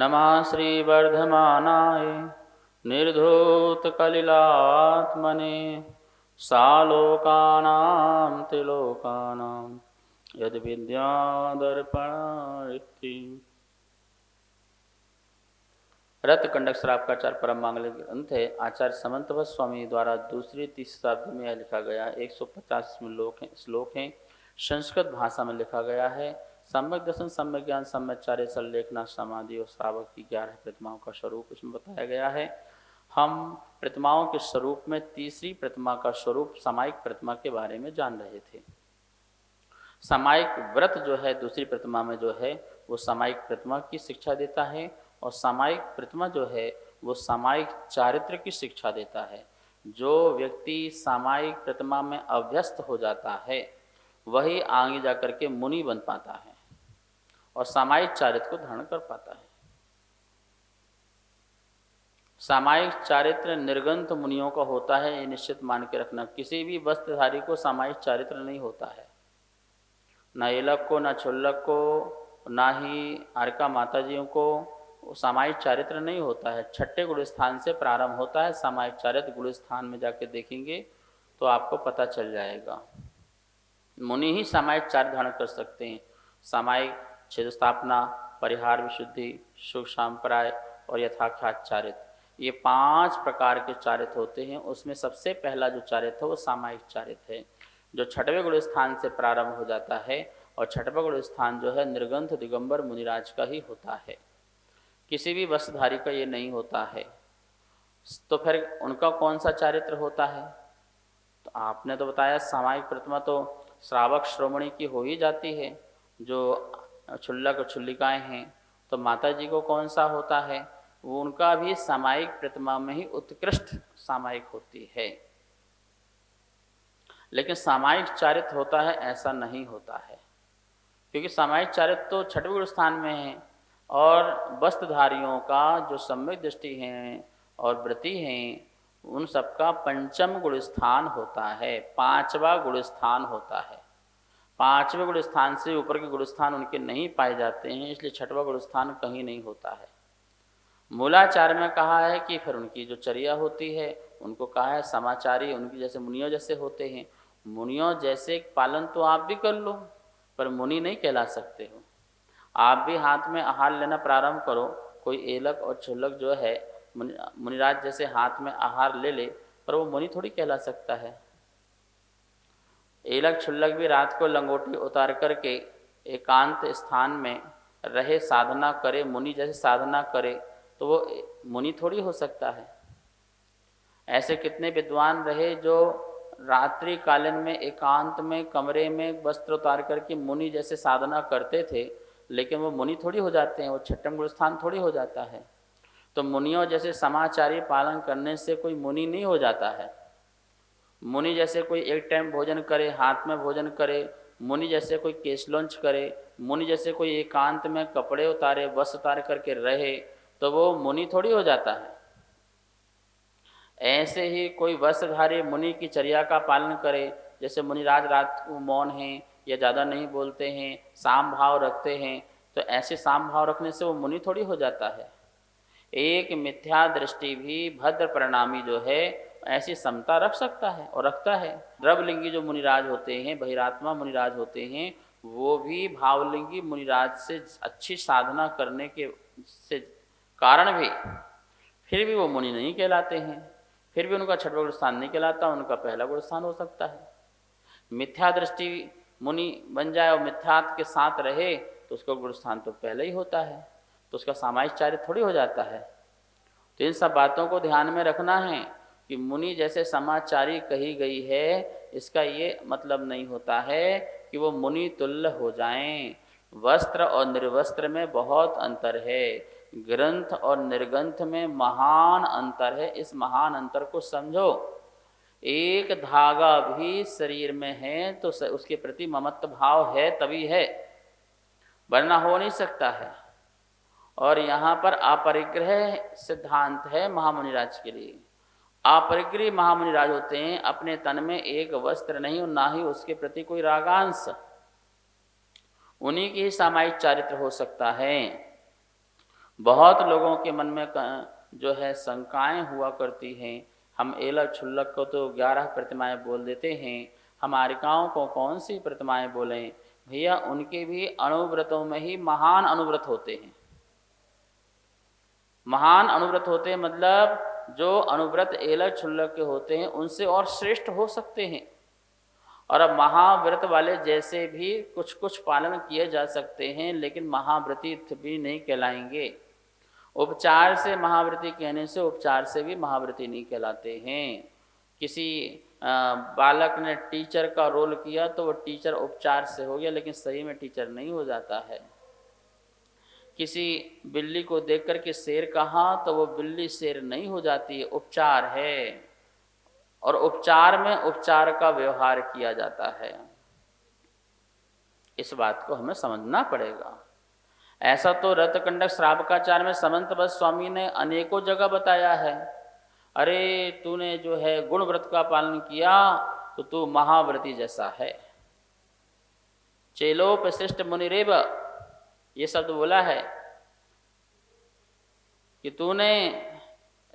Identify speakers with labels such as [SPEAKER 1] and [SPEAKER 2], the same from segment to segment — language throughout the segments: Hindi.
[SPEAKER 1] नमः श्रीवर्धमानाय निर्धूतकलिलात्मने सालोकानां त्रिलोकानां यद्विद्यादर्पणार्थी। रत्नकंडक श्राप का आचार्य परम मांगलिक ग्रंथ है। आचार्य समंतवत स्वामी द्वारा दूसरी तीसरी शताब्दी में यह लिखा गया। 150 श्लोक हैं। संस्कृत भाषा में लिखा गया है। सम्यक दर्शन, सम्यक ज्ञान, सम्यक चार्य, सल्लेखना, समाधि और श्रावक की 11 प्रतिमाओं का स्वरूप इसमें बताया गया है। हम प्रतिमाओं के स्वरूप में तीसरी प्रतिमा का स्वरूप सामायिक प्रतिमा के बारे में जान रहे थे। सामायिक व्रत जो है दूसरी प्रतिमा में जो है वो सामायिक प्रतिमा की शिक्षा देता है, और सामायिक प्रतिमा जो है वो सामायिक चारित्र की शिक्षा देता है। जो व्यक्ति सामायिक प्रतिमा में अभ्यस्त हो जाता है वही आगे जाकर के मुनि बन पाता है और सामायिक चारित्र को धारण कर पाता है। सामायिक चारित्र निर्गंथ मुनियों का होता है, ये निश्चित मान के रखना। किसी भी वस्त्रधारी को सामायिक चारित्र नहीं होता है, न एलक को, न छुल्लक को, ना ही आरका माताजियों को सामायिक चारित्र नहीं होता है। छठे गुण स्थान से प्रारंभ होता है सामायिक चारित्र। गुण स्थान में जाके देखेंगे तो आपको पता चल जाएगा। मुनि ही सामायिक चारित्र धारण कर सकते हैं। सामायिक छेद स्थापना, परिहार, विशुद्धि, सुख सांप्राय और यथाख्यात चारित्र, ये 5 प्रकार के चारित्र होते हैं। उसमें सबसे पहला जो चारित्र है वो सामायिक चारित्र है, जो छठवें गुण स्थान से प्रारंभ हो जाता है। और छठवां गुण स्थान जो है निर्गंथ दिगंबर मुनिराज का ही होता है, किसी भी वस्त्रधारी का ये नहीं होता है। तो फिर उनका कौन सा चारित्र होता है? तो आपने तो बताया सामायिक प्रतिमा तो श्रावक श्रोमणी की हो ही जाती है, जो क्षुल्लक और क्षुल्लिकाएँ हैं। तो माता जी को कौन सा होता है? वो उनका भी सामायिक प्रतिमा में ही उत्कृष्ट सामायिक होती है। लेकिन सामायिक चारित्र होता है ऐसा नहीं होता है, क्योंकि सामायिक चारित्र तो छठवें गुण स्थान में है। और वस्त्रधारियों का जो सम्यक दृष्टि हैं और व्रति हैं उन सबका पंचम गुण स्थान होता है, 5वां गुण स्थान होता है। 5वें गुण स्थान से ऊपर के गुण स्थान उनके नहीं पाए जाते हैं, इसलिए छठवां गुण स्थान कहीं नहीं होता है। मूलाचार में कहा है कि फिर उनकी जो चर्या होती है उनको कहा है समाचारी, उनकी जैसे मुनियों जैसे होते हैं। मुनियों जैसे पालन तो आप भी कर लो, पर मुनि नहीं कहला सकते हो। आप भी हाथ में आहार लेना प्रारंभ करो, कोई एलक और छुल्लक जो है मुनिराज जैसे हाथ में आहार ले ले, पर वो मुनि थोड़ी कहला सकता है। एलक छुल्लक भी रात को लंगोटी उतार करके एकांत स्थान में रहे, साधना करे, मुनि जैसे साधना करे, तो वो मुनि थोड़ी हो सकता है। ऐसे कितने विद्वान रहे जो रात्रि कालीन में एकांत में कमरे में वस्त्र उतार करके मुनि जैसे साधना करते थे, लेकिन वो मुनि थोड़ी हो जाते हैं, वो छठम गुण स्थान थोड़ी हो जाता है। तो मुनियों जैसे समाचारी पालन करने से कोई मुनि नहीं हो जाता है। मुनि जैसे कोई एक टाइम भोजन करे, हाथ में भोजन करे, मुनि जैसे कोई केशलोंच करे, मुनि जैसे कोई एकांत में कपड़े उतारे, वस्त्र उतार करके रहे, तो वो मुनि थोड़ी हो जाता है। ऐसे ही कोई वस्त्रधारी मुनि की चर्या का पालन करे, जैसे मुनिराज रात को मौन हैं या ज़्यादा नहीं बोलते हैं, साम भाव रखते हैं, तो ऐसे साम भाव रखने से वो मुनि थोड़ी हो जाता है। एक मिथ्या दृष्टि भी भद्र परिणामी जो है ऐसी समता रख सकता है और रखता है। द्रवलिंगी जो मुनिराज होते हैं, बहिरात्मा मुनिराज होते हैं, वो भी भावलिंगी मुनिराज से अच्छी साधना करने के से कारण भी फिर भी वो मुनि नहीं कहलाते हैं। फिर भी उनका छठवां गुण स्थान नहीं कहलाता, उनका पहला गुण स्थान हो सकता है। मिथ्या दृष्टि मुनि बन जाए और मिथ्यात्व के साथ रहे तो उसका गुण स्थान तो पहले ही होता है, तो उसका सामायिक चारित्र थोड़ी हो जाता है। तो इन सब बातों को ध्यान में रखना है कि मुनि जैसे समाचारी कही गई है, इसका ये मतलब नहीं होता है कि वो मुनि तुल्य हो जाएं। वस्त्र और निर्वस्त्र में बहुत अंतर है, ग्रंथ और निर्ग्रंथ में महान अंतर है। इस महान अंतर को समझो। एक धागा भी शरीर में है तो उसके प्रति ममत्व भाव है तभी है, वरना हो नहीं सकता है। और यहाँ पर अपरिग्रह सिद्धांत है महामुनिराज के लिए। अपरिग्रही महामुनिराज होते हैं, अपने तन में एक वस्त्र नहीं और ना ही उसके प्रति कोई रागांश, उन्हीं की ही सामायिक चारित्र हो सकता है। बहुत लोगों के मन में जो है शंकाएं हुआ करती हैं, हम एलक छुल्लक को तो 11 प्रतिमाएं बोल देते हैं, हम आरिकाओं को कौन सी प्रतिमाएं बोलें? भैया उनके भी अणुव्रतों में ही महान अणुव्रत होते हैं। महान अणुव्रत होते हैं मतलब जो अणुव्रत एलक छुल्लक के होते हैं उनसे और श्रेष्ठ हो सकते हैं। और अब महाव्रत वाले जैसे भी कुछ कुछ पालन किए जा सकते हैं, लेकिन महाव्रती भी नहीं कहलाएंगे। उपचार से महाव्रती कहने से उपचार से भी महाव्रती नहीं कहलाते हैं। किसी बालक ने टीचर का रोल किया तो वो टीचर उपचार से हो गया, लेकिन सही में टीचर नहीं हो जाता है। किसी बिल्ली को देख कर के शेर कहा तो वो बिल्ली शेर नहीं हो जाती है, उपचार है। और उपचार में उपचार का व्यवहार किया जाता है। इस बात को हमें समझना पड़ेगा। ऐसा तो रत्नकंडक श्रावकाचार में समंतबद्ध स्वामी ने अनेकों जगह बताया है। अरे तूने जो है गुण व्रत का पालन किया तो तू महाव्रती जैसा है। चेलोपशिष्ट मुनिरेव, ये शब्द बोला है कि तूने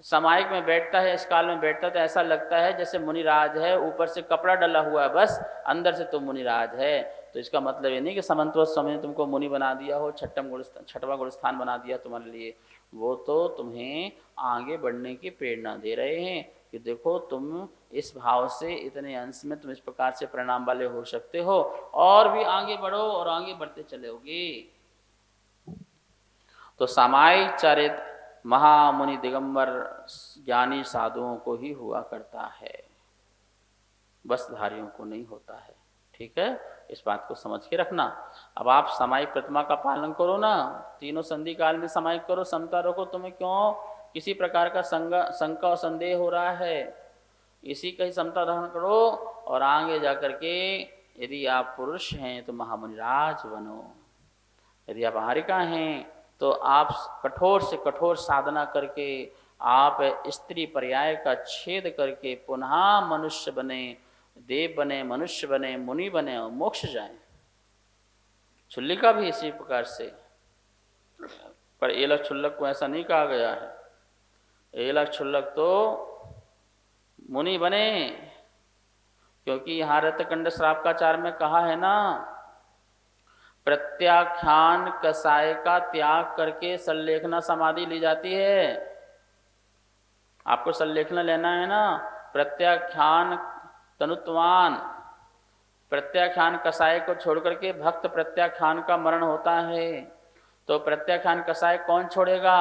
[SPEAKER 1] सामायिक में बैठता है, इस काल में बैठता तो ऐसा लगता है जैसे मुनिराज है, ऊपर से कपड़ा डला हुआ है, बस अंदर से तुम मुनिराज है। तो इसका मतलब ये नहीं कि समंतवत स्वामी ने तुमको मुनि बना दिया हो, छठवां गुणस्थान बना दिया तुम्हारे लिए। वो तो तुम्हें आगे बढ़ने की प्रेरणा दे रहे हैं कि देखो तुम इस भाव से इतने अंश में तुम इस प्रकार से परिणाम वाले हो सकते हो, और भी आगे बढ़ो और आगे बढ़ते चलोगे। तो सामायिक चरित महामुनि दिगंबर ज्ञानी साधुओं को ही हुआ करता है, वस्त्रधारियों को नहीं होता है। ठीक है, इस बात को समझ के रखना। अब आप सामायिक प्रतिमा का पालन करो ना, तीनों संधि काल में सामायिक करो, समता रखो। तुम्हें क्यों किसी प्रकार का शंका और संदेह हो रहा है? इसी का ही समता धारण करो और आगे जाकर के यदि आप पुरुष हैं तो महामुनिराज बनो, यदि आप हारिका हैं तो आप कठोर से कठोर साधना करके आप स्त्री पर्याय का छेद करके पुनः मनुष्य बने, देव बने, मनुष्य बने, मुनि बने और मोक्ष जाएं। छुल्लिका भी इसी प्रकार से, पर एलक छुल्लक को ऐसा नहीं कहा गया है। एलक छुल्लक तो मुनि बने, क्योंकि यहाँ रत्नकंड श्रावकाचार में कहा है ना, प्रत्याख्यान कसाय का त्याग करके संलेखना समाधि ली जाती है। आपको संलेखना लेना है ना, प्रत्याख्यान तनुत्वान, प्रत्याख्यान कसाय को छोड़ करके भक्त प्रत्याख्यान का मरण होता है। तो प्रत्याख्यान कसाय कौन छोड़ेगा?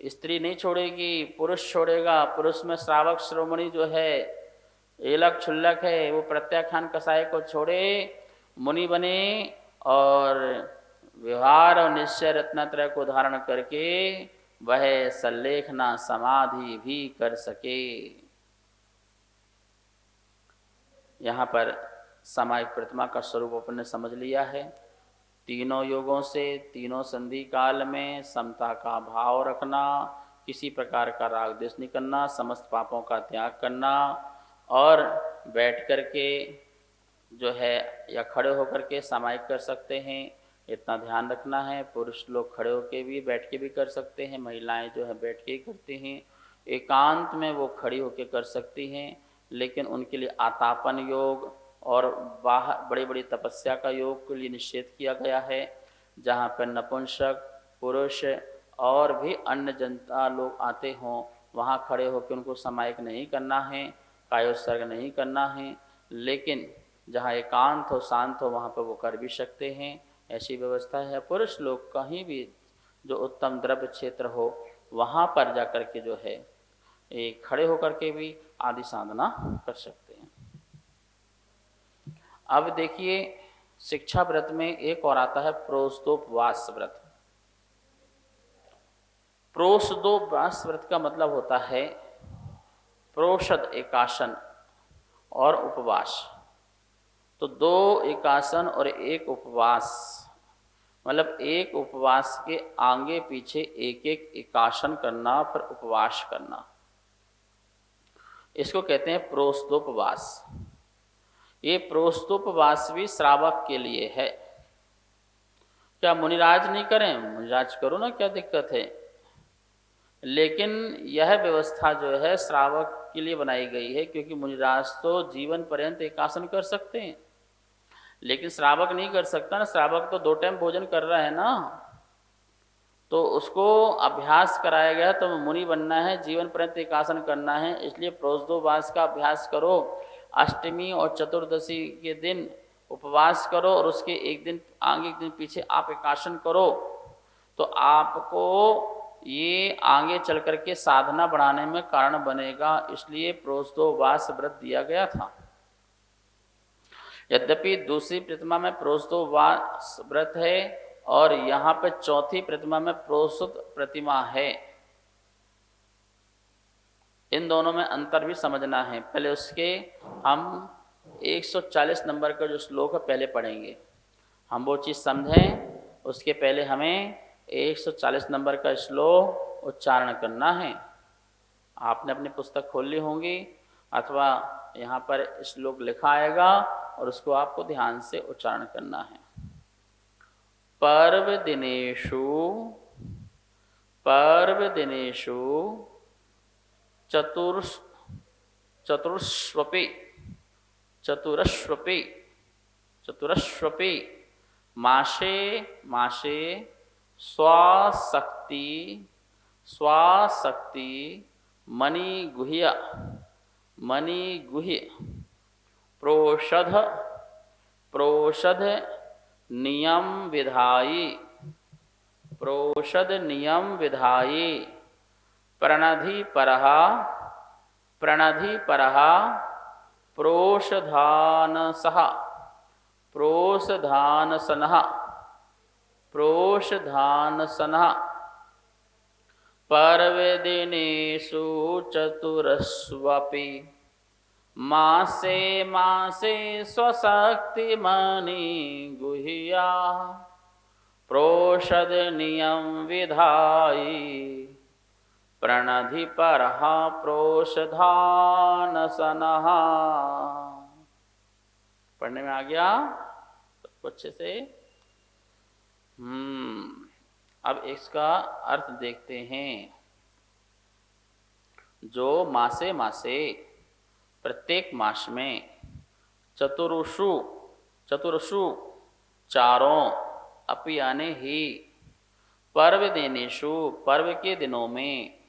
[SPEAKER 1] स्त्री नहीं छोड़ेगी, पुरुष छोड़ेगा। पुरुष में श्रावक श्रोमणी जो है, एलक छुल्लक है, वो प्रत्याख्यान कसाय को छोड़े, मुनि बने और व्यवहार और निश्चय रत्नत्रय को धारण करके वह संलेखना समाधि भी कर सके। यहाँ पर सामायिक प्रतिमा का स्वरूप अपन ने समझ लिया है। तीनों योगों से तीनों संधि काल में समता का भाव रखना, किसी प्रकार का राग द्वेष नहीं करना, समस्त पापों का त्याग करना, और बैठ करके जो है या खड़े होकर के सामायिक कर सकते हैं, इतना ध्यान रखना है। पुरुष लोग खड़े होकर भी बैठ के भी कर सकते हैं, महिलाएं जो है बैठ के ही करती हैं। एकांत में वो खड़ी होकर कर सकती हैं, लेकिन उनके लिए आतापन योग और बाहर बड़ी बड़ी तपस्या का योग के लिए निषेध किया गया है। जहाँ पर नपुंसक पुरुष और भी अन्य जनता लोग आते हों, वहाँ खड़े होकर उनको सामायिक नहीं करना है, कायोत्सर्ग नहीं करना है। लेकिन जहाँ एकांत हो, शांत हो, वहाँ पर वो कर भी सकते हैं, ऐसी व्यवस्था है। पुरुष लोग कहीं भी जो उत्तम द्रव्य क्षेत्र हो वहाँ पर जा कर के जो है एक खड़े होकर के भी आदि साधना कर सकते हैं। अब देखिए शिक्षा व्रत में एक और आता है प्रोषदोपवास व्रत। प्रोषदोपवास व्रत का मतलब होता है प्रोषद एकासन और उपवास। तो 2 एकासन और 1 उपवास, मतलब एक उपवास के आगे पीछे एक एक एकासन करना, फिर उपवास करना, इसको कहते हैं प्रोषदोपवास। ये प्रोषदोपवास भी श्रावक के लिए है, क्या मुनिराज नहीं करें? मुनिराज करो ना, क्या दिक्कत है? लेकिन यह व्यवस्था जो है श्रावक के लिए बनाई गई है, क्योंकि मुनिराज तो जीवन पर्यंत एकासन कर सकते हैं, लेकिन श्रावक नहीं कर सकता ना। श्रावक तो 2 टाइम भोजन कर रहा है ना, तो उसको अभ्यास कराया गया। तो मुनि बनना है, जीवन पर्यंत एकासन करना है, इसलिए प्रोषदोवास का अभ्यास करो। अष्टमी और चतुर्दशी के दिन उपवास करो और उसके एक दिन आगे एक दिन पीछे आप एकासन करो, तो आपको ये आगे चल करके साधना बढ़ाने में कारण बनेगा। इसलिए प्रोषदोवास व्रत दिया गया था। यद्यपि दूसरी प्रतिमा में प्रोषदोवास व्रत है और यहाँ पे चौथी प्रतिमा में प्रोषित प्रतिमा है, इन दोनों में अंतर भी समझना है। पहले उसके हम 140 नंबर का जो श्लोक है पहले पढ़ेंगे, हम वो चीज़ समझें। उसके पहले हमें 140 नंबर का श्लोक उच्चारण करना है। आपने अपनी पुस्तक खोल ली होंगी अथवा यहाँ पर श्लोक लिखा आएगा और उसको आपको ध्यान से उच्चारण करना है। पर्व दिनेषु चतुरश्वपि मासे स्वाशक्ति मणिगुह्य प्रोषध नियम विधायी प्रणधिपरः प्रोषधानसनः पर्वदिनेषु चतुरस्वपि मासे स्वशक्तिमणि गुह्या प्रोषद नियम विधायी प्रणधिपरः प्रोषधानसनः। पढ़ने में आ गया सबको अच्छे से? अब इसका अर्थ देखते हैं। जो मासे प्रत्येक मास में चतुर्षु चारों अपि यानी ही पर्व दिनेषु पर्व के दिनों में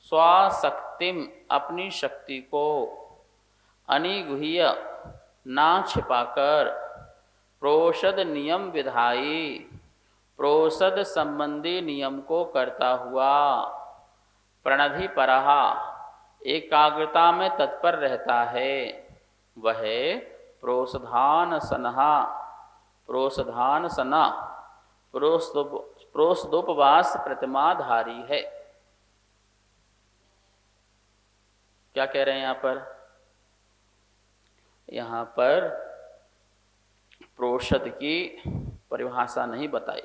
[SPEAKER 1] स्वशक्तिम अपनी शक्ति को अनिगुह्य ना छिपाकर प्रोषद नियम विधायी प्रोषद संबंधी नियम को करता हुआ प्रणधिपरः एकाग्रता में तत्पर रहता है, वह प्रोषदोपवास प्रतिमाधारी है। क्या कह रहे हैं यहाँ पर प्रोषद की परिभाषा नहीं बताई,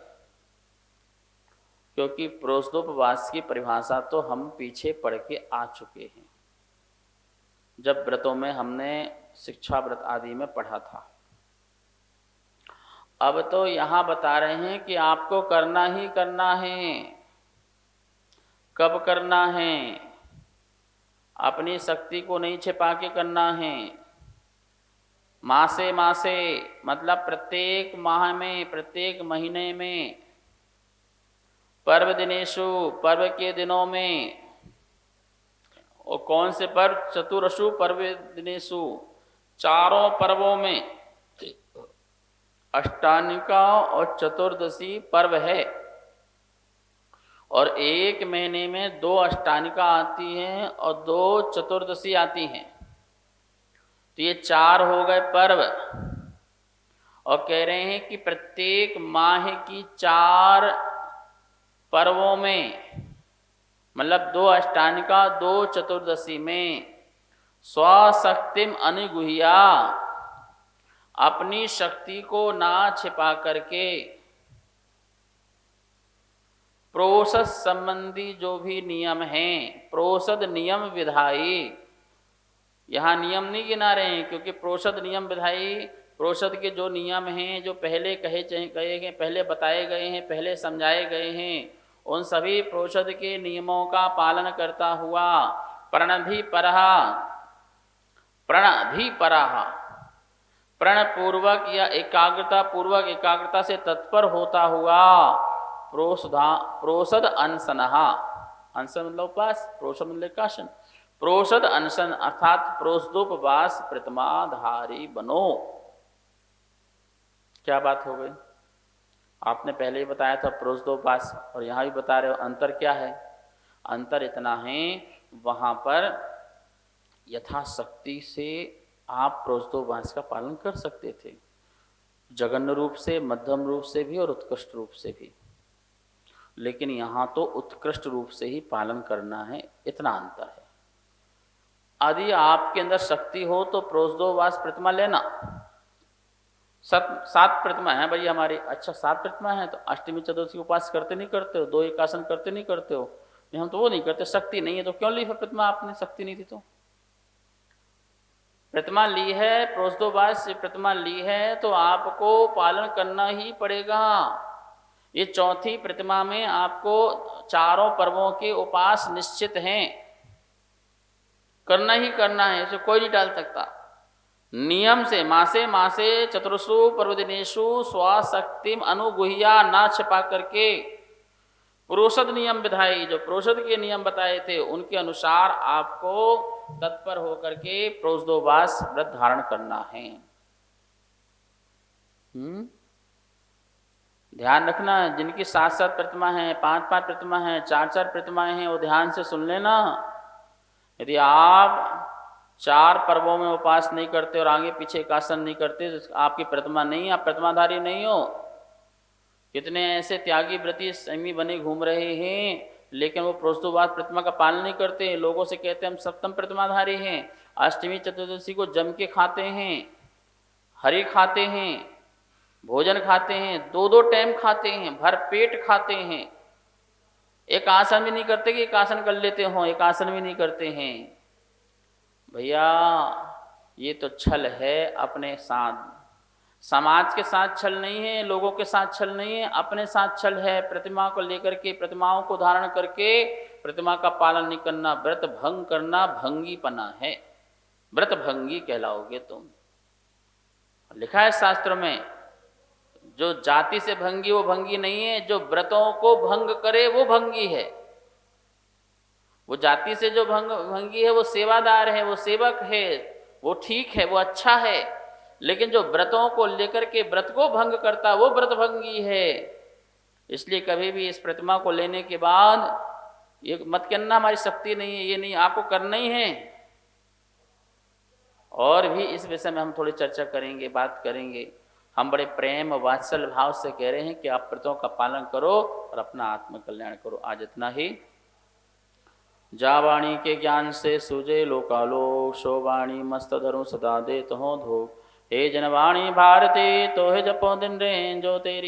[SPEAKER 1] क्योंकि प्रोषदोपवास की परिभाषा तो हम पीछे पढ़ के आ चुके हैं, जब व्रतों में हमने शिक्षा व्रत आदि में पढ़ा था। अब तो यहाँ बता रहे हैं कि आपको करना ही करना है। कब करना है? अपनी शक्ति को नहीं छिपा के करना है। मासे मतलब प्रत्येक माह में, प्रत्येक महीने में, पर्व दिनेषु पर्व के दिनों में। और कौन से पर्व? चतुर्षु पर्व दिनेषु चारों पर्वों में। अष्टानिका और चतुर्दशी पर्व है, और एक महीने में 2 अष्टानिका आती हैं और 2 चतुर्दशी आती हैं, तो ये 4 हो गए पर्व। और कह रहे हैं कि प्रत्येक माह की 4 पर्वों में, मतलब 2 अष्टानिका 2 चतुर्दशी में स्वशक्तिम अनिगुह्या अपनी शक्ति को ना छिपा करके प्रोषद संबंधी जो भी नियम हैं, प्रोषद नियम विधायी। यहाँ नियम नहीं गिना रहे हैं, क्योंकि प्रोषद नियम विधायी प्रोषद के जो नियम हैं, जो पहले गए हैं, पहले बताए गए हैं, पहले समझाए गए हैं, उन सभी प्रोषद के नियमों का पालन करता हुआ प्रणधिपरः प्रण पूर्वक या एकाग्रता से तत्पर होता हुआ प्रोषद अनशनः, अनशन मतलब उपवास, प्रोषद मतलब काशन, प्रोषद अनशन अर्थात प्रोषदोपवास प्रतिमाधारी बनो। क्या बात हो गई? आपने पहले ही बताया था प्रोषदोपवास, और यहाँ भी बता रहे हो। अंतर क्या है? अंतर इतना है, वहाँ पर यथाशक्ति से आप प्रोषदोपवास का पालन कर सकते थे, जघन्य रूप से, मध्यम रूप से भी और उत्कृष्ट रूप से भी, लेकिन यहाँ तो उत्कृष्ट रूप से ही पालन करना है, इतना अंतर है। यदि आपके अंदर शक्ति हो तो प्रोषदोपवास प्रतिमा लेना। 7 प्रतिमा है भाई हमारी। अच्छा 7 प्रतिमा है तो अष्टमी चतुर्थी उपवास करते नहीं करते हो? 2 एकासन करते नहीं करते हो? नहीं, हम तो वो नहीं करते। शक्ति नहीं है तो क्यों ली फिर प्रतिमा आपने? शक्ति नहीं थी तो प्रतिमा ली है, प्रोषदोपवास से प्रतिमा ली है तो आपको पालन करना ही पड़ेगा। ये चौथी प्रतिमा में आपको चारों पर्वों के उपास निश्चित हैं, करना ही करना है, इसे कोई नहीं टाल सकता। नियम से मासे चतुर्षु पर्वदिनेषु स्वशक्तिम अनुगुह्या ना छिपा करके प्रोषद नियम विधाई, जो प्रोषद के नियम बताए थे उनके अनुसार आपको तत्पर होकर के प्रोषदोपवास व्रत धारण करना है। ध्यान रखना, जिनकी 7 प्रतिमा है, 5 प्रतिमा है, 4 प्रतिमाएं हैं, वो ध्यान से सुन लेना। यदि आप 4 पर्वों में उपवास नहीं करते और आगे पीछे एकासन नहीं करते तो आपकी प्रतिमा नहीं, आप प्रतिमाधारी नहीं हो। कितने ऐसे त्यागी व्रती संयमी बने घूम रहे हैं, लेकिन वो प्रोषदोपवास प्रतिमा का पालन नहीं करते। लोगों से कहते हैं हम सप्तम प्रतिमाधारी हैं, अष्टमी चतुर्दशी को जम के खाते हैं, हरि खाते हैं, भोजन खाते हैं, 2 टाइम खाते हैं, भर पेट खाते हैं। एक आसन भी नहीं करते कि एक आसन कर लेते हो, एक आसन भी नहीं करते हैं। भैया ये तो छल है अपने साथ, समाज के साथ छल नहीं है, लोगों के साथ छल नहीं है, अपने साथ छल है। प्रतिमा को लेकर के, प्रतिमाओं को धारण करके प्रतिमा का पालन नहीं करना, व्रत भंग करना भंगीपना है, व्रत भंगी कहलाओगे तुम। लिखा है शास्त्र में, जो जाति से भंगी वो भंगी नहीं है, जो व्रतों को भंग करे वो भंगी है। वो जाति से जो भंगी है वो सेवादार है, वो सेवक है, वो ठीक है, वो अच्छा है, लेकिन जो व्रतों को लेकर के व्रत को भंग करता वो व्रत भंगी है। इसलिए कभी भी इस प्रतिमा को लेने के बाद ये मत कहना हमारी शक्ति नहीं है, ये नहीं, आपको करना ही है। और भी इस विषय में हम थोड़ी चर्चा करेंगे, बात करेंगे। हम बड़े प्रेम वात्सल्य भाव से कह रहे हैं कि आप व्रतों का पालन करो और अपना आत्म कल्याण करो। आज इतना ही। जा वाणी के ज्ञान से सूझे लोकालोक, सो वाणी मस्त धरू सदा दे तो धो। हे जनवाणी भारती तो है जपो दिन रे, जो तेरी